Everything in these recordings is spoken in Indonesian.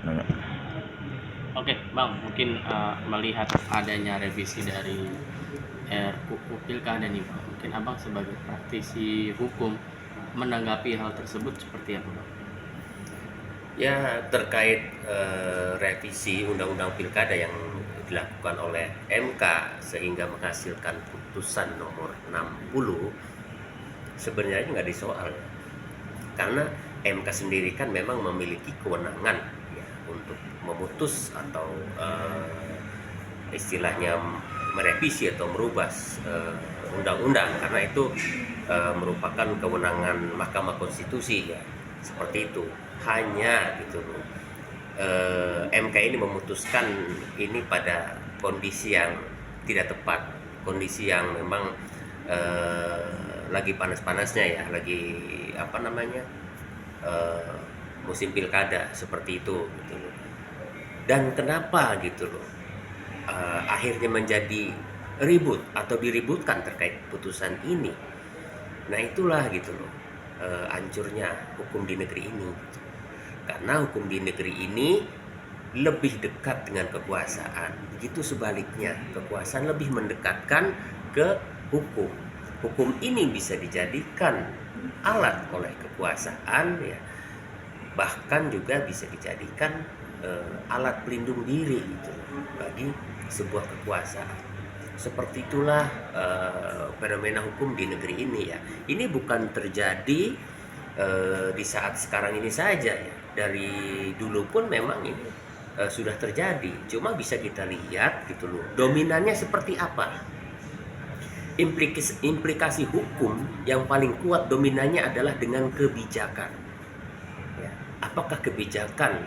nanya. Oke, Bang, mungkin melihat adanya revisi dari RUU Pilkada nih, Bang. Mungkin Abang sebagai praktisi hukum menanggapi hal tersebut seperti apa, Bang? Ya, terkait revisi Undang-Undang Pilkada yang dilakukan oleh MK sehingga menghasilkan putusan nomor 60, sebenarnya nggak disoal, karena MK sendiri kan memang memiliki kewenangan ya, untuk memutus atau istilahnya merevisi atau merubah undang-undang, karena itu merupakan kewenangan Mahkamah Konstitusi ya, seperti itu. Hanya gitu loh, MK ini memutuskan ini pada kondisi yang tidak tepat, kondisi yang memang lagi panas-panasnya ya, lagi apa namanya, musim pilkada seperti itu gitu loh. Dan kenapa gitu loh akhirnya menjadi ribut atau diributkan terkait putusan ini. Nah itulah gitu loh hancurnya hukum di negeri ini gitu. Karena hukum di negeri ini lebih dekat dengan kekuasaan, begitu sebaliknya kekuasaan lebih mendekatkan ke hukum. Hukum ini bisa dijadikan alat oleh kekuasaan ya, bahkan juga bisa dijadikan alat pelindung diri gitu bagi sebuah kekuasaan. Seperti itulah fenomena hukum di negeri ini ya. Ini bukan terjadi di saat sekarang ini saja ya. Dari dulu pun memang ini sudah terjadi. Cuma bisa kita lihat gitu loh, dominannya seperti apa. Implikasi hukum yang paling kuat dominannya adalah dengan kebijakan. Ya. Apakah kebijakan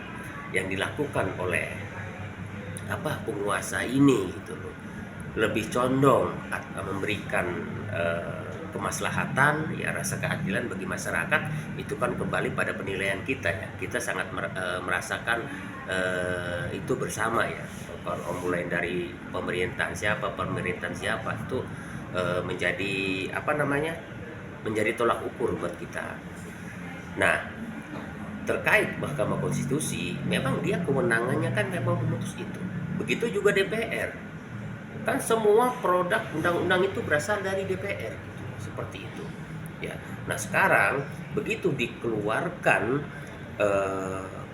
yang dilakukan oleh penguasa ini gitu loh lebih condong memberikan kemaslahatan ya, rasa keadilan bagi masyarakat, itu kan kembali pada penilaian kita ya. Kita sangat merasakan itu bersama ya. Kalau mulai dari pemerintahan siapa itu menjadi menjadi tolak ukur buat kita. Nah, terkait Mahkamah Konstitusi, memang dia kewenangannya kan memang memutus itu. Begitu juga DPR. Kan semua produk undang-undang itu berasal dari DPR gitu, seperti itu. Ya. Nah, sekarang begitu dikeluarkan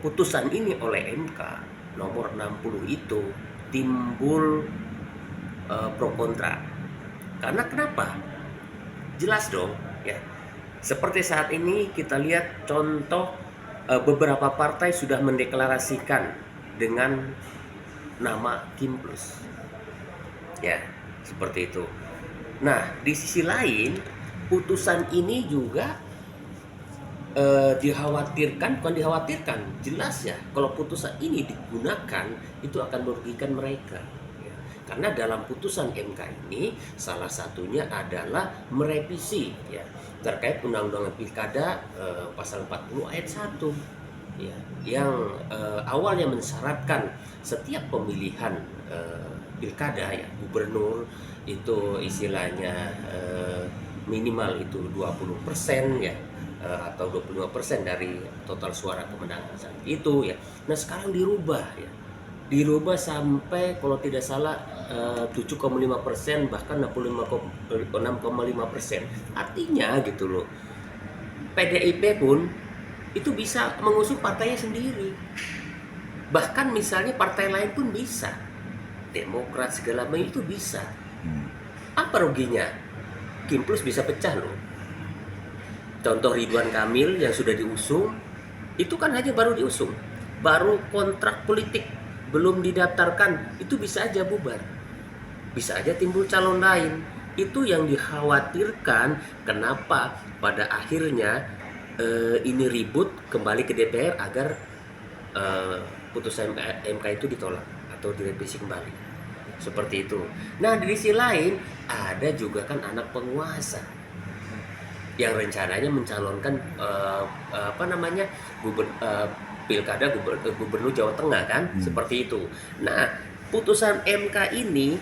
putusan ini oleh MK nomor 60 itu timbul pro kontra. Karena kenapa? Jelas dong, ya. Seperti saat ini kita lihat contoh beberapa partai sudah mendeklarasikan dengan nama Kim Plus. Ya, seperti itu. Nah, di sisi lain, putusan ini juga jelas ya, kalau putusan ini digunakan itu akan merugikan mereka. Ya. Karena dalam putusan MK ini salah satunya adalah merevisi ya terkait Undang-Undang Pilkada pasal 40 ayat 1 ya, yang awalnya mensyaratkan setiap pemilihan pilkada ya, gubernur itu istilahnya minimal itu 20% ya, atau 25% dari total suara kemenangan saat itu ya. Nah sekarang dirubah sampai kalau tidak salah 7,5%, bahkan 6,5%. Artinya gitu loh, PDIP pun itu bisa mengusung partainya sendiri. Bahkan misalnya partai lain pun bisa, Demokrat segala macam itu bisa. Apa ruginya? Kim Plus bisa pecah loh. Contoh Ridwan Kamil yang sudah diusung, itu kan hanya baru diusung, baru kontrak politik, belum didaftarkan, itu bisa aja bubar, bisa aja timbul calon lain. Itu yang dikhawatirkan, kenapa pada akhirnya ini ribut kembali ke DPR agar putusan MK itu ditolak atau direvisi kembali, seperti itu. Nah di sisi lain ada juga kan anak penguasa yang rencananya mencalonkan pilkada gubernur Jawa Tengah kan, seperti itu. Nah putusan MK ini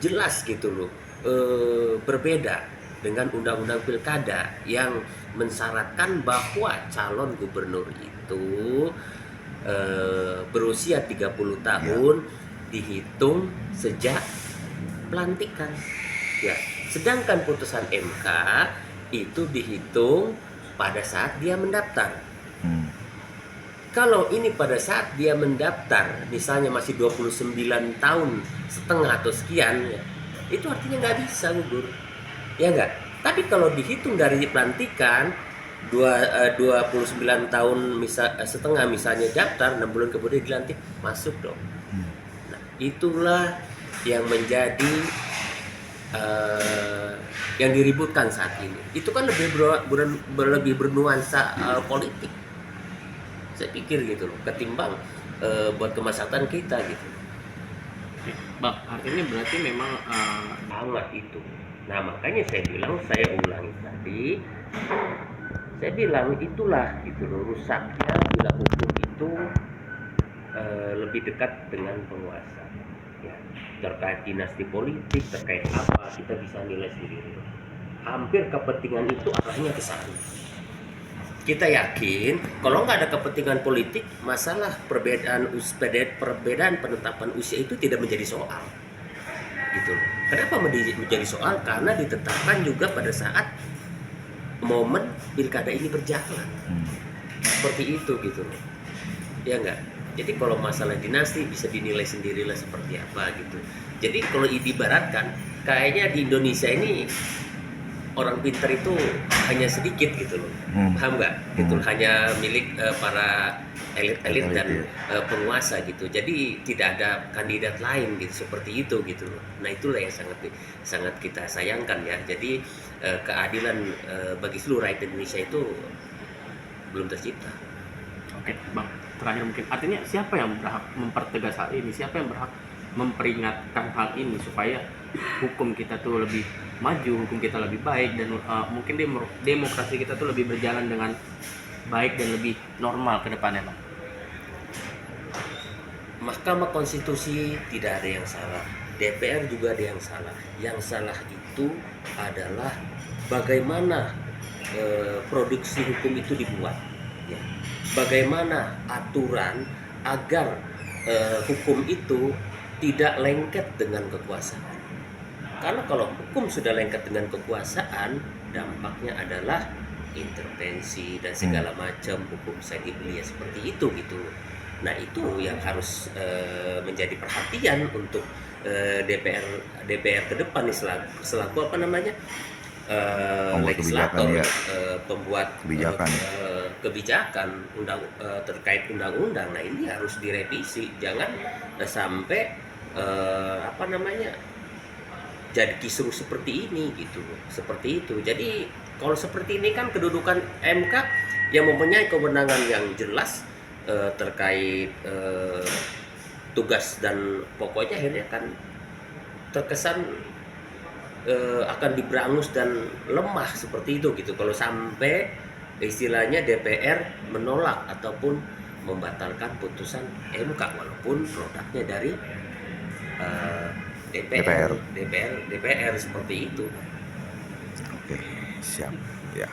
jelas gitu loh berbeda dengan undang-undang pilkada yang mensyaratkan bahwa calon gubernur itu berusia 30 tahun dihitung sejak pelantikan. Ya, sedangkan putusan MK itu dihitung pada saat dia mendaftar. Kalau ini pada saat dia mendaftar, misalnya masih 29 tahun setengah atau sekian, ya, itu artinya nggak bisa gugur, ya nggak? Tapi kalau dihitung dari pelantikan, 29 tahun setengah misalnya daftar, 6 bulan kemudian dilantik, masuk dong. Nah, itulah yang menjadi yang diributkan saat ini. Itu kan lebih bernuansa politik, saya pikir gitu loh, ketimbang buat kemaslahatan kita gitu. Oke, Bang, artinya berarti memang Sangat itu. Nah makanya saya ulangi tadi, saya bilang itulah gitu loh, rusaknya bila hukum itu lebih dekat dengan penguasa. Ya, terkait dinasti politik, terkait apa, kita bisa nilai sendiri. Hampir kepentingan itu arahnya ke sana. Kita yakin kalau nggak ada kepentingan politik, masalah perbedaan penetapan usia itu tidak menjadi soal. Gitu. Kenapa menjadi soal? Karena ditetapkan juga pada saat momen pilkada ini berjalan. Seperti itu gitu loh. Ya enggak? Jadi kalau masalah dinasti bisa dinilai sendirilah seperti apa gitu. Jadi kalau diibaratkan, kayaknya di Indonesia ini orang pintar itu hanya sedikit gitu loh, paham nggak? Gitu, hanya milik para elit-elit dan penguasa gitu. Jadi tidak ada kandidat lain gitu, seperti itu gitu loh. Nah itulah yang sangat kita sayangkan ya. Jadi keadilan bagi seluruh rakyat Indonesia itu belum tercipta. Oke, Bang, terakhir mungkin artinya siapa yang berhak mempertegas hal ini? Siapa yang berhak memperingatkan hal ini supaya hukum kita tuh lebih maju, hukum kita lebih baik, dan mungkin demokrasi kita tuh lebih berjalan dengan baik dan lebih normal ke depannya, Bang? Mahkamah Konstitusi tidak ada yang salah, DPR juga ada yang salah. Yang salah itu adalah bagaimana produksi hukum itu dibuat, ya. Bagaimana aturan agar hukum itu tidak lengket dengan kekuasaan. Karena kalau hukum sudah lengket dengan kekuasaan, dampaknya adalah intervensi dan segala macam hukum saya dibeli, ya seperti itu gitu. Nah itu yang harus menjadi perhatian untuk DPR ke depan nih, selaku apa namanya, legislator, pembuat kebijakan terkait undang-undang. Nah ini harus direvisi, jangan sampai apa namanya, jadi kisruh seperti ini gitu, seperti itu. Jadi kalau seperti ini kan kedudukan MK yang mempunyai kewenangan yang jelas terkait tugas dan pokoknya akhirnya kan terkesan akan diberangus dan lemah seperti itu gitu. Kalau sampai istilahnya DPR menolak ataupun membatalkan putusan MK walaupun produknya dari DPR seperti itu. Oke, siap. Ya.